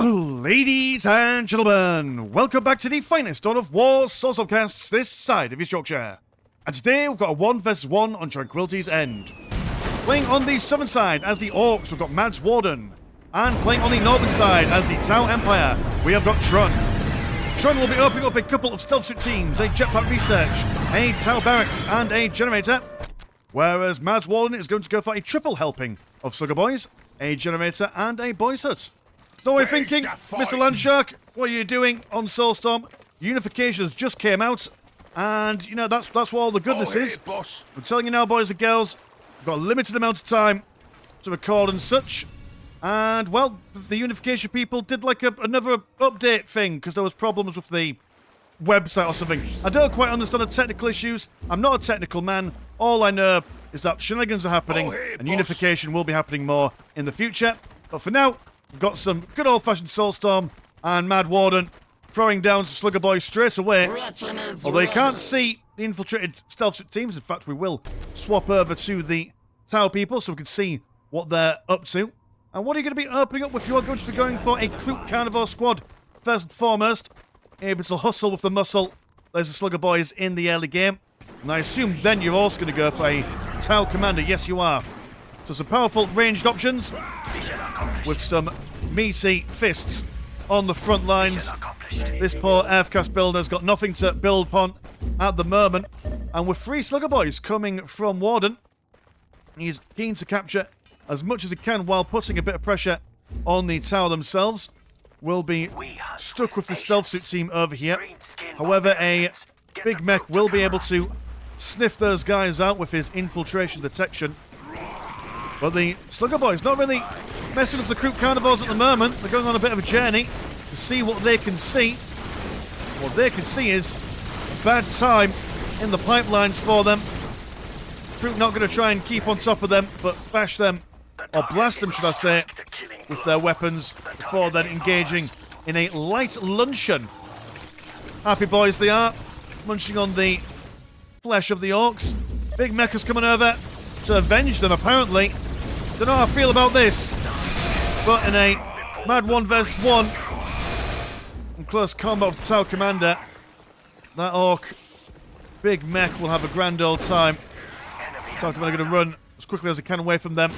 Ladies and gentlemen, welcome back to the finest Dawn of War Soulstorm casts this side of East Yorkshire. And today we've got a 1 vs 1 on Tranquility's End. Playing on the southern side as the Orks, we've got Mad's Warden. And playing on the northern side as the Tau Empire, we have got Tron. Tron will be opening up a couple of stealth suit teams, a jetpack research, a Tau barracks, and a generator. Whereas Mad's Warden is going to go for a triple helping of Slugger Boys, a generator, and a boys hut. So we're thinking, Mr. Landshark, what are you doing on Soulstorm? Unification has just came out, and, you know, that's what all the goodness is. Boss. I'm telling you now, boys and girls, we've got a limited amount of time to record and such. And, well, the Unification people did like another update thing, because there was problems with the website or something. I don't quite understand the technical issues. I'm not a technical man. All I know is that shenanigans are happening, and boss. Unification will be happening more in the future. But for now, we've got some good old-fashioned Soulstorm and Mad Warden throwing down some Slugger Boys straight away. Although you can't see the infiltrated stealth suit teams. In fact, we will swap over to the Tau people so we can see what they're up to. And what are you going to be opening up with? You are going to be going for a Crew Carnivore squad, first and foremost. Able to hustle with the muscle. There's the Slugger Boys in the early game. And I assume then you're also going to go for a Tau Commander. Yes, you are. So some powerful ranged options with some meaty fists on the front lines. This poor Earthcast builder's got nothing to build upon at the moment. And with 3 Slugger Boys coming from Warden, he's keen to capture as much as he can while putting a bit of pressure on the Tau themselves. Will be stuck with the stealth suit team over here. However, a big mech will be able to sniff those guys out with his infiltration detection. But the Slugger Boys not really messing with the Crew Carnivores at the moment. They're going on a bit of a journey to see what they can see. What they can see is a bad time in the pipelines for them. Crew not going to try and keep on top of them, but bash them, or blast them, should I say, with their weapons before then engaging in a light luncheon. Happy boys they are, munching on the flesh of the Orks. Big mecha's coming over to avenge them, apparently. Don't know how I feel about this, but in a mad 1 vs 1 in close combat with the Tau Commander, that Ork big mech will have a grand old time. Tau Commander going to run as quickly as he can away from them.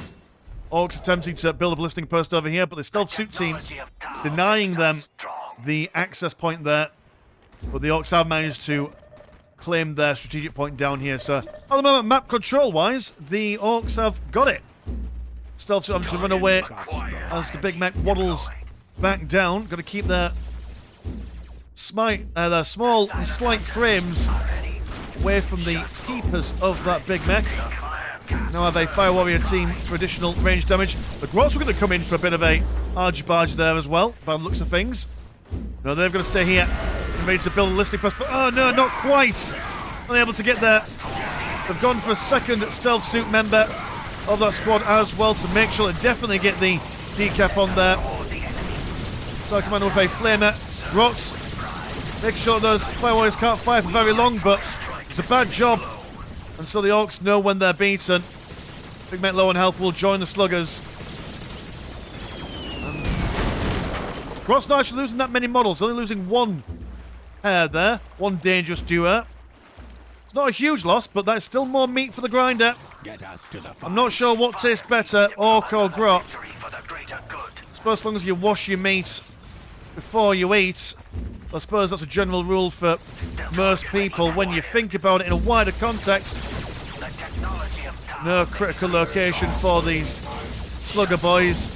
Orks attempting to build a ballistic post over here, but the stealth suit team denying them the access point there. But the Orks have managed to claim their strategic point down here. So at the moment, map control-wise, the Orks have got it. Stealth suit having to run away as the big mech waddles back down. Got to keep their small and slight frames away from the keepers of that big mech. Now have a Fire Warrior team for additional range damage. The Grots were going to come in for a bit of a argy-bargy there as well, by the looks of things. No, they're going to stay here, ready to build a listing press, but oh no, not quite! Unable to get there. They've gone for a second stealth suit member of that squad as well to make sure they definitely get the decap on there. So Commander with a flamer. Grots making sure those Fire Warriors can't fire for very long, but it's a bad job. And so the Orks know when they're beaten. Big mech low on health will join the Sluggers. And Grots not actually losing that many models, only losing 1 pair there. 1 dangerous duo. It's not a huge loss, but that's still more meat for the grinder. I'm not sure what tastes better, Ork or Grot. I suppose as long as you wash your meat before you eat. I suppose that's a general rule for most people when you think about it in a wider context. No critical location for these Slugger Boys.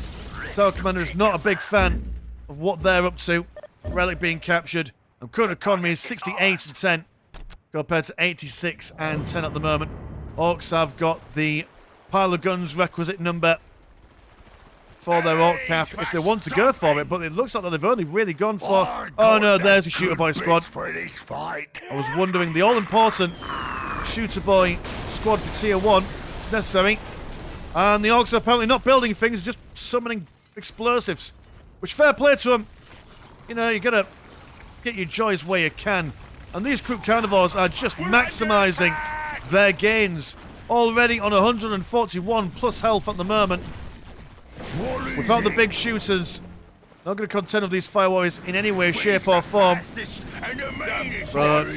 Tau Commander is not a big fan of what they're up to. Relic being captured. And current economy is 68 and 10 compared to 86 and 10 at the moment. Orks have got the pile of guns requisite number for their Ork cap if they want to go for it, but it looks like that they've only really gone for... Oh no, there's a Shooter Boy squad. I was wondering, the all-important Shooter Boy squad for Tier 1 is necessary. And the Orks are apparently not building things, just summoning explosives. Which, fair play to them. You know, you gotta get your joys where you can. And these Crew Carnivores are just maximising their gains. Already on 141 plus health at the moment. Without the big shooters, Not going to contend with these fire warriors in any way, shape, or form. But,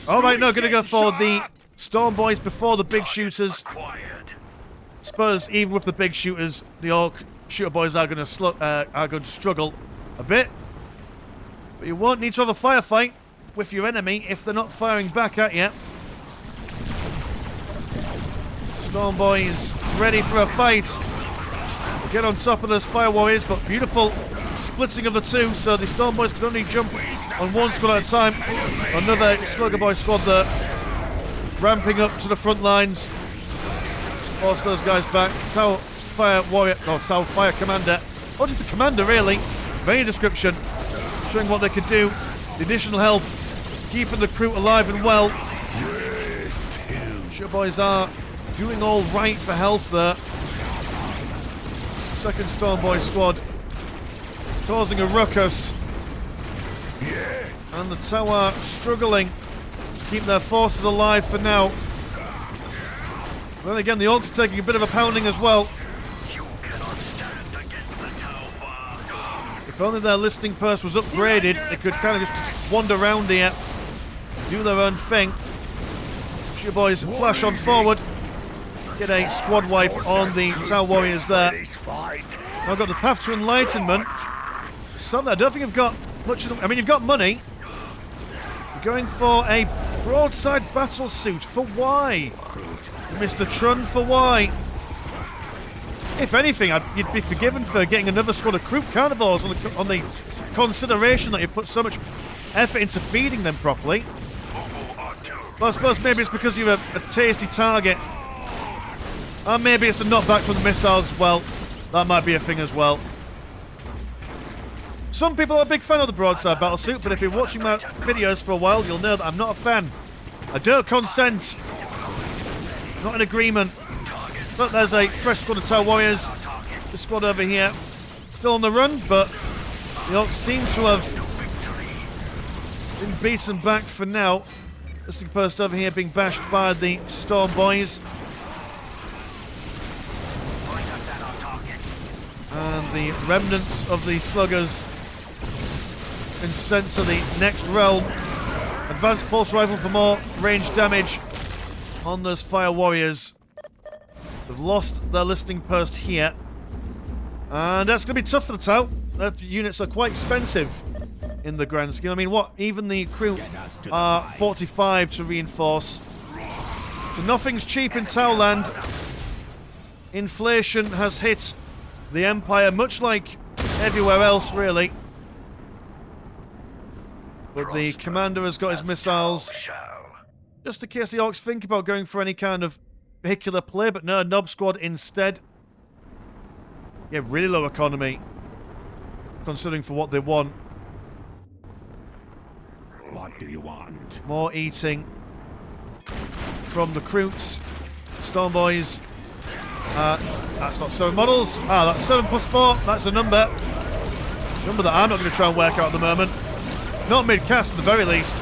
alright, no, going to go for the Storm Boys before the big shooters. I suppose even with the big shooters, the Orc shooter boys are going to struggle a bit. But you won't need to have a firefight with your enemy if they're not firing back at you. Storm Boys ready for a fight. We'll get on top of those fire warriors, but beautiful splitting of the two, so the Storm Boys can only jump on one squad at a time. Another Slugger Boy squad there, ramping up to the front lines. Force those guys back. Tower Fire Warrior, no, Tower Fire Commander, or just the Commander really, of any description, showing what they could do. The additional help, keeping the crew alive and well. Sure boys are doing all right for health there. Second Storm Boy squad causing a ruckus. And the tower struggling to keep their forces alive for now. Then again, the Orks are taking a bit of a pounding as well. If only their listening post was upgraded, they could kind of just wander around here, do their own thing. Your boys flash on forward. Get a squad wipe on the Tower Warriors there. Now got the path to enlightenment. Something I don't think you've got much of the, I mean, you've got money. You're going for a broadside battle suit. For why? Mr. Trun, for why? If anything, you'd be forgiven for getting another squad of Croup Carnivores on the consideration that you put so much effort into feeding them properly. Well, I suppose maybe it's because you're a tasty target. And maybe it's the knockback from the missiles as well. That might be a thing as well. Some people are a big fan of the broadside battlesuit, but if you're watching my videos for a while, you'll know that I'm not a fan. I don't consent. Not in agreement. But there's a fresh squad of Tower Warriors. The squad over here still on the run, but the Orcs seem to have been beaten back for now. Listing post over here being bashed by the Storm Boys. And the remnants of the Sluggers been sent to the next realm. Advanced pulse rifle for more range damage on those Fire Warriors. They've lost their listing post here. And that's going to be tough for the Tau. Their units are quite expensive in the grand scheme. I mean, what? Even the crew are 45 to reinforce. So nothing's cheap in Tauland. Inflation has hit the Empire, much like everywhere else, really. But the commander has got his missiles. Just in case the Orcs think about going for any kind of vehicular play, but no, Nob Squad instead. Yeah, really low economy, considering for what they want. What do you want? More eating from the Croots. Storm Boys. That's not 7 models. Ah, that's 7 plus 4. That's a number. Number that I'm not going to try and work out at the moment. Not mid-cast at the very least.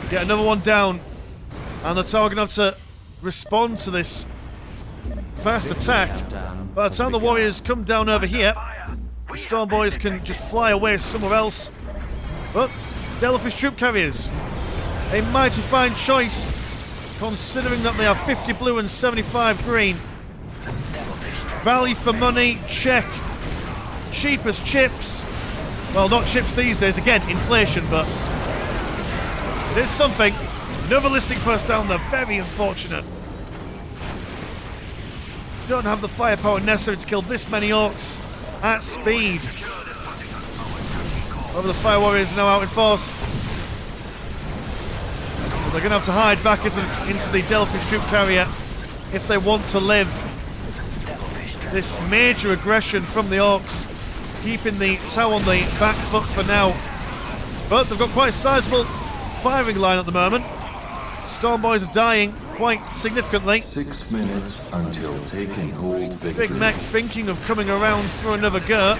Get another one down. And the tower going to have to respond to this fast attack. By the time the Warriors come down over here, the Storm Boys can just fly away somewhere else. But Devilfish Troop Carriers, a mighty fine choice, considering that they are 50 blue and 75 green. Value for money, check. Cheap as chips. Well, not chips these days, again, inflation, but it is something. Another listing post down there, very unfortunate. Don't have the firepower necessary to kill this many Orcs at speed. Over the Fire Warriors now out in force. But they're going to have to hide back into the Devilfish Troop Carrier if they want to live. This major aggression from the Orcs, keeping the Tau on the back foot for now. But they've got quite a sizable firing line at the moment. Storm Boys are dying quite significantly. 6 minutes until taking hold victory. Big Mech thinking of coming around for another go.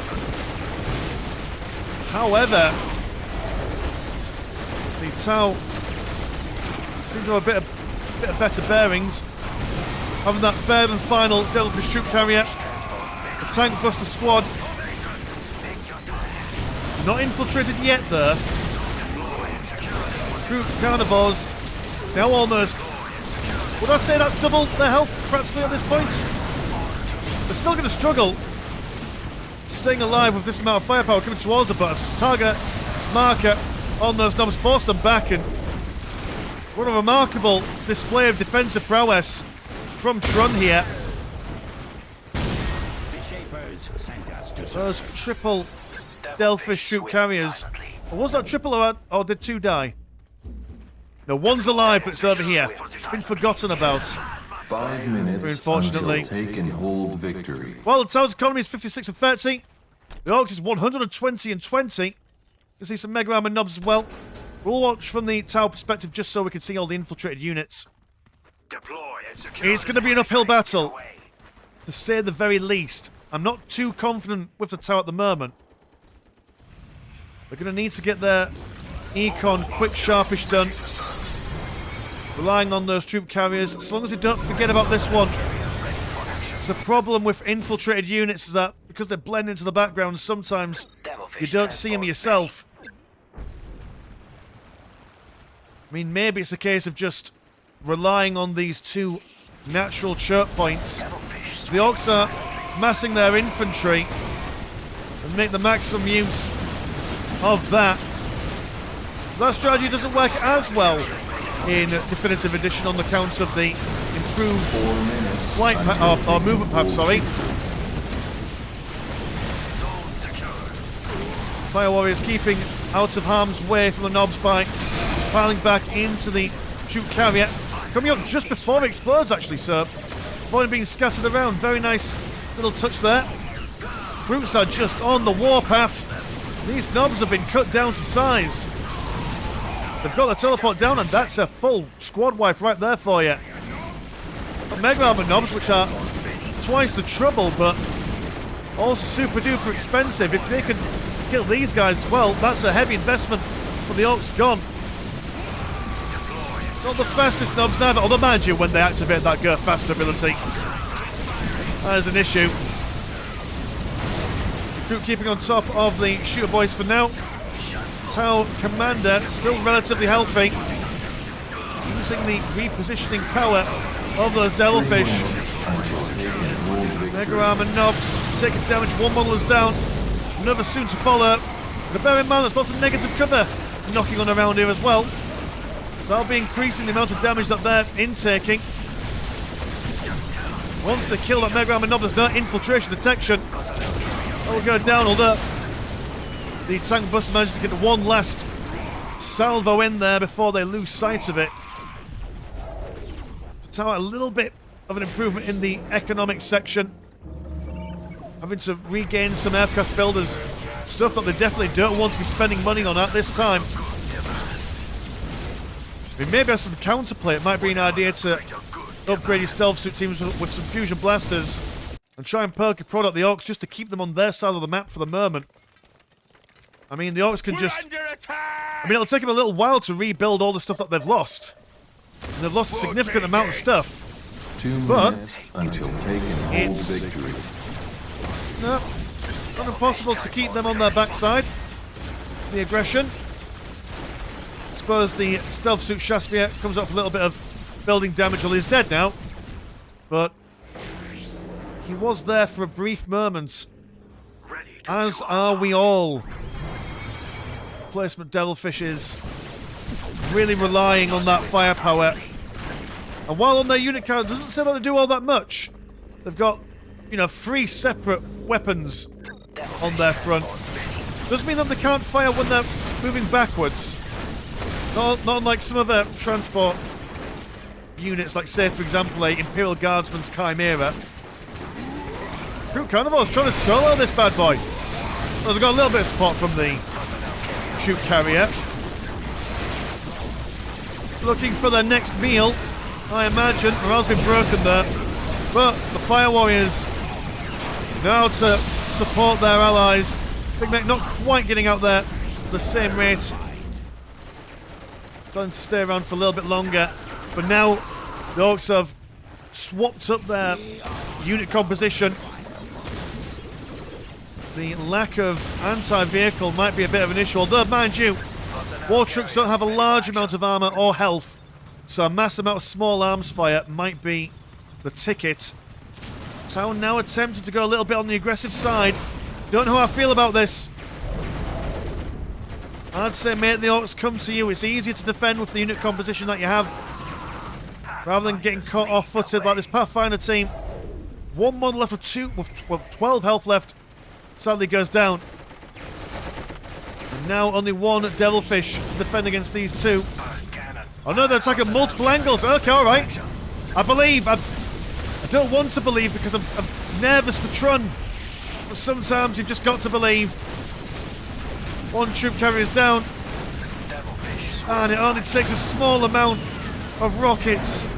However, the Tau seem to have a bit of better bearings. Having that third and final Devilfish Troop Carrier, the Tank Buster Squad, Not infiltrated yet there. Group carnivores now almost. Would I say that's double their health practically at this point? They're still going to struggle staying alive with this amount of firepower coming towards them, but a target marker on those knobs forced them back, and what a remarkable display of defensive prowess from Tron here. Those triple Delphish troop carriers. Or was that triple or did 2 die? No, one's alive, but it's over here. It's been forgotten about. 5 minutes Unfortunately. until take and hold victory. Well, the tower's economy is 56 and 30. The Orks is 120 and 20. You see some Mega Armor knobs as well. We'll watch from the tower perspective just so we can see all the infiltrated units. It's going to be an uphill battle, to say the very least. I'm not too confident with the tower at the moment. They're going to need to get their econ quick, sharpish done. Relying on those troop carriers, as long as they don't forget about this one. It's a problem with infiltrated units is that because they blend into the background, sometimes you don't see them yourself. I mean, maybe it's a case of just relying on these 2 natural choke points. The Orks are massing their infantry and make the maximum use of that. That strategy doesn't work as well in Definitive Edition on the count of the improved flight or movement path, sorry. Fire Warriors keeping out of harm's way from the knobs by piling back into the troop carrier. Coming up just before it explodes, actually, so avoiding being scattered around. Very nice little touch there. Brutes are just on the warpath. These knobs have been cut down to size. They've got the teleport down, and that's a full squad wipe right there for you. But Mega Armor knobs, which are twice the trouble, but also super duper expensive. If they can kill these guys as well, that's a heavy investment for the Orks gone. Not the fastest knobs neither, although mind you, when they activate that go faster ability, that is an issue. The group keeping on top of the shooter boys for now. Tau Commander still relatively healthy, using the repositioning power of those Devilfish. Mega Armor knobs taking damage, one model is down, another soon to follow. But bear in mind there's lots of negative cover knocking on around here as well. So that'll be increasing the amount of damage that they're intaking. Once they kill that Mega Armor knob, there's no infiltration detection. That will go down, although the tank buster manages to get one last salvo in there before they lose sight of it. The tower, a little bit of an improvement in the economic section. Having to regain some aircraft builders. Stuff that they definitely don't want to be spending money on at this time. I mean, maybe as some counterplay, it might be an idea to upgrade your stealth suit teams with some fusion blasters and try and perk your product the Orks just to keep them on their side of the map for the moment. I mean, the Orks can just... I mean, it'll take them a little while to rebuild all the stuff that they've lost. And they've lost a significant amount of stuff. 2 minutes until taking hold victory. No, not impossible to keep them on their backside. It's the aggression. I suppose the stealth suit Shaspia comes off a little bit of building damage. Well, he's dead now. But he was there for a brief moment. As are we all. Replacement Devilfish is really relying on that firepower. And while on their unit count, it doesn't say that they do all that much. They've got, you know, 3 separate weapons on their front. Doesn't mean that they can't fire when they're moving backwards. Not unlike some other transport units, like, say, for example, a Imperial Guardsman's Chimera. Group Carnivor's trying to solo this bad boy. Well, they've got a little bit of support from the troop carrier. Looking for their next meal, I imagine. Morale's been broken there. But the Fire Warriors now to support their allies. Big Mac not quite getting out there at the same rate. Starting to stay around for a little bit longer. But now the Orks have swapped up their unit composition. the lack of anti-vehicle might be a bit of an issue, although, mind you, war trucks don't have a large amount of armor or health, so a mass amount of small arms fire might be the ticket. Town now attempting to go a little bit on the aggressive side. Don't know how I feel about this. I'd say make the Orks come to you. It's easier to defend with the unit composition that you have, rather than getting caught off-footed like this Pathfinder team. One model left with 12 health left. Sadly goes down. And now only one Devilfish to defend against these two. Oh no, they're attacking multiple angles. Okay, alright. I believe. I don't want to believe because I'm nervous for Trun. But sometimes you've just got to believe. One troop carrier is down. And it only takes a small amount of rockets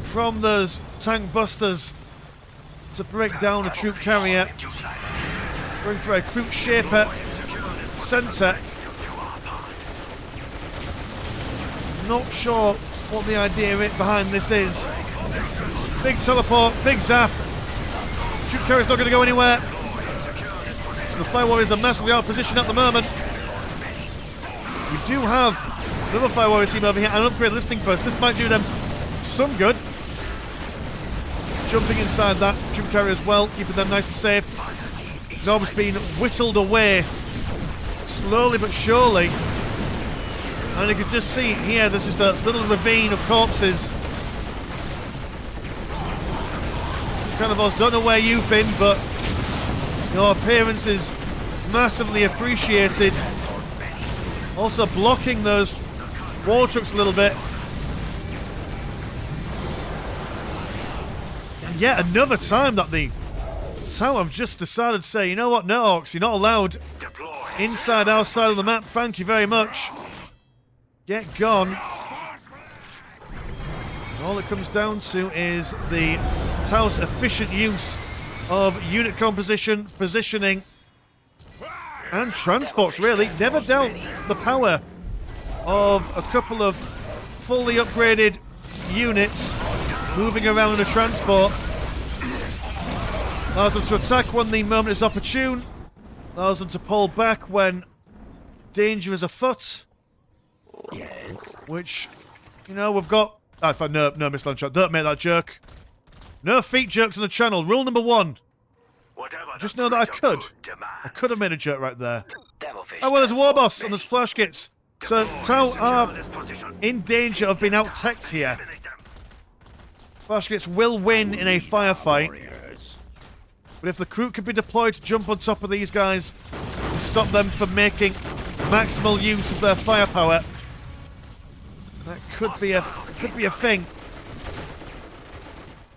from those tank busters to break down a troop carrier. Going for a Crew Shaper centre. Not sure what the idea behind this is. Big teleport, big zap. Troop carrier's not going to go anywhere. So the Fire Warriors are massively out of position at the moment. We do have another Fire Warrior team over here and an upgrade listening post. This might do them some good. Jumping inside that troop carrier as well, keeping them nice and safe. Nob's being whittled away slowly but surely. And you can just see here, there's just a little ravine of corpses. Carnivores, don't know where you've been, but your appearance is massively appreciated. Also blocking those war trucks a little bit. And yet another time that the tower have just decided to say, you know what, no Orks, you're not allowed inside our side of the map, thank you very much. Get gone. All it comes down to is the tower's efficient use of unit composition, positioning, and transports, really. Never doubt the power of a couple of fully upgraded units moving around in a transport. Allows them to attack when the moment is opportune. Allows them to pull back when danger is afoot. Yes. Which, you know, we've got... no missile shot. Don't make that joke. No feet jerks on the channel. Rule number 1. Just know that I could have made a joke right there. Oh, well, there's a war boss and there's flash kits. So, Tau are in danger of being out-teched here. Flash kits will win in a firefight. But if the crew can be deployed to jump on top of these guys and stop them from making maximal use of their firepower, that could be a thing.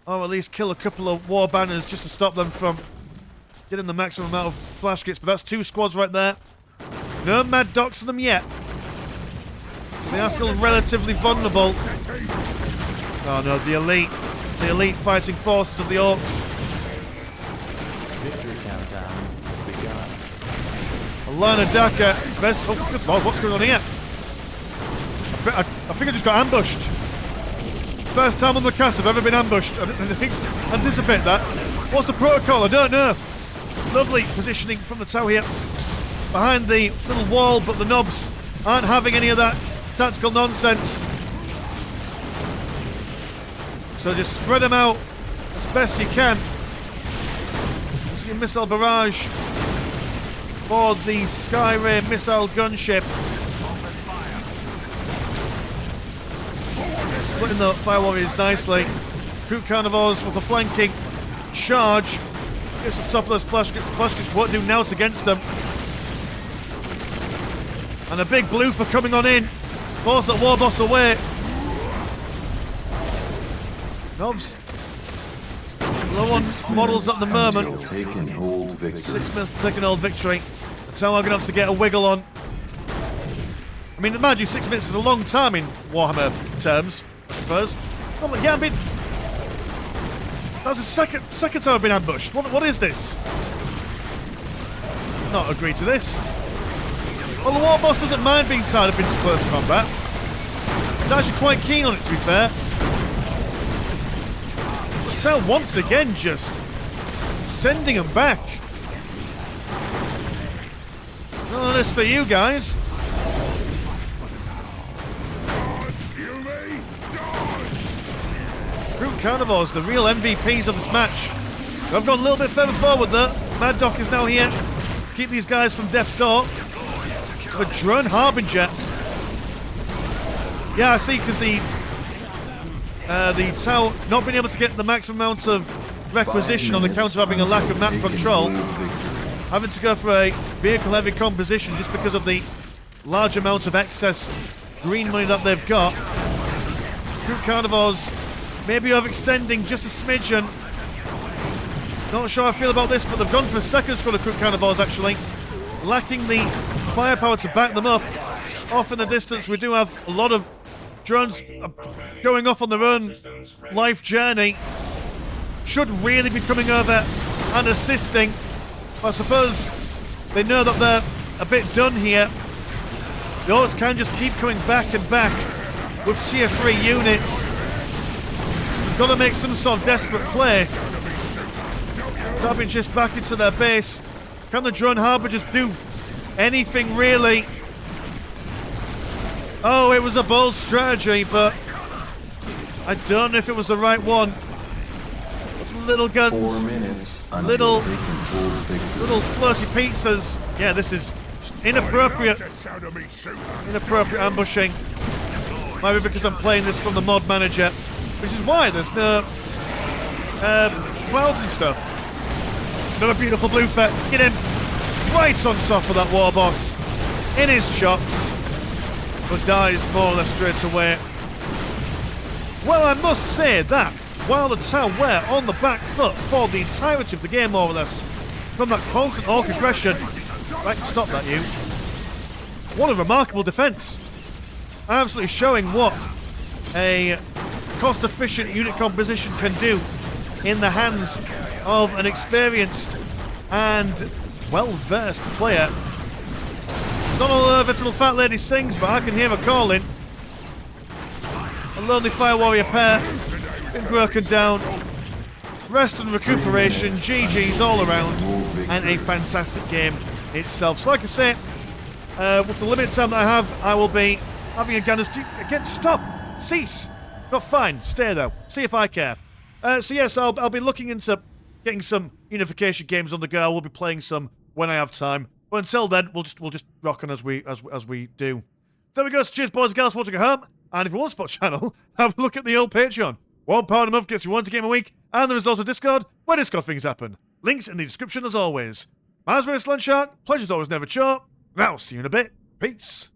Or at least kill a couple of war banners just to stop them from getting the maximum amount of flash kits. But that's 2 squads right there. No mad docs on them yet. So they are still relatively vulnerable. Oh no, the elite fighting forces of the Orks. Victory countdown has begun. A line of Daka. Oh, good lord, what's going on here? I think I just got ambushed. First time on the cast I've ever been ambushed. I didn't anticipate that. What's the protocol? I don't know. Lovely positioning from the tower here. Behind the little wall, but the knobs aren't having any of that tactical nonsense. So just spread them out as best you can. See a missile barrage for the Skyray missile gunship. Splitting the Fire Warriors nicely. Crew Carnivores with a flanking charge. Gets on top of those flash kits. The flash kits won't do now against them. And a big blue for coming on in. Force that war boss away. Knobs. Low on models at the moment. 6 minutes to take an old victory. The tower are going to have to get a wiggle on. I mean, mind you, 6 minutes is a long time in Warhammer terms, I suppose. Oh, yeah, I mean, that was the second time I've been ambushed. What is this? Not agree to this. Well, the war boss doesn't mind being tied up into close combat. He's actually quite keen on it, to be fair. But Tau once again just sending him back. None of this for you guys. Brute Carnivores, the real MVPs of this match. I've gone a little bit further forward though. Mad Doc is now here to keep these guys from death's door. The Drone Harbinger. Yeah, I see, because the Tau not being able to get the maximum amount of requisition on account of having a lack of map control, having to go for a vehicle-heavy composition just because of the large amount of excess green money that they've got. Brute Carnivores maybe overextending just a smidgen. Not sure how I feel about this, but they've gone for a second squad of Brute Carnivores actually, lacking the firepower to back them up. Off in the distance, we do have a lot of drones going off on their own life journey. Should really be coming over and assisting. I suppose they know that they're a bit done here. The Orks can just keep coming back and back with tier 3 units. So they've got to make some sort of desperate play. Tapping just back into their base. Can the Drone Harbingers do anything really? Oh, it was a bold strategy, but I don't know if it was the right one. It's little guns, 4 minutes little floaty pizzas. Yeah, this is inappropriate. Inappropriate ambushing. Maybe because I'm playing this from the mod manager, which is why there's no clouds and stuff. Another beautiful blue fet. Get him right on top of that war boss. In his chops. But dies more or less straight away. Well, I must say that while the Tau were on the back foot for the entirety of the game, more or less, from that constant Ork aggression. Right, stop that, you. What a remarkable defense. Absolutely showing what a cost-efficient unit composition can do in the hands of an experienced and well-versed player. It's not all over till the fat lady sings, but I can hear her calling. A lonely fire warrior pair, been broken down. Rest and recuperation, GG's all around, and a fantastic game itself. So like I say, with the limited time that I have, I will be having a gander. Again, stop! Cease! Not fine, stay though. See if I care. So yes, I'll be looking into getting some unification games on the go. I will be playing some when I have time. But until then, we'll just rock on as we do. There we go. So cheers, boys and girls, for watching at home. And if you want to support the channel, have a look at the old Patreon. £1 a month gets you 1 game a week, and there is also Discord, where Discord things happen. Links in the description as always. My name is Landshark. Pleasure's always never short. And I'll see you in a bit. Peace.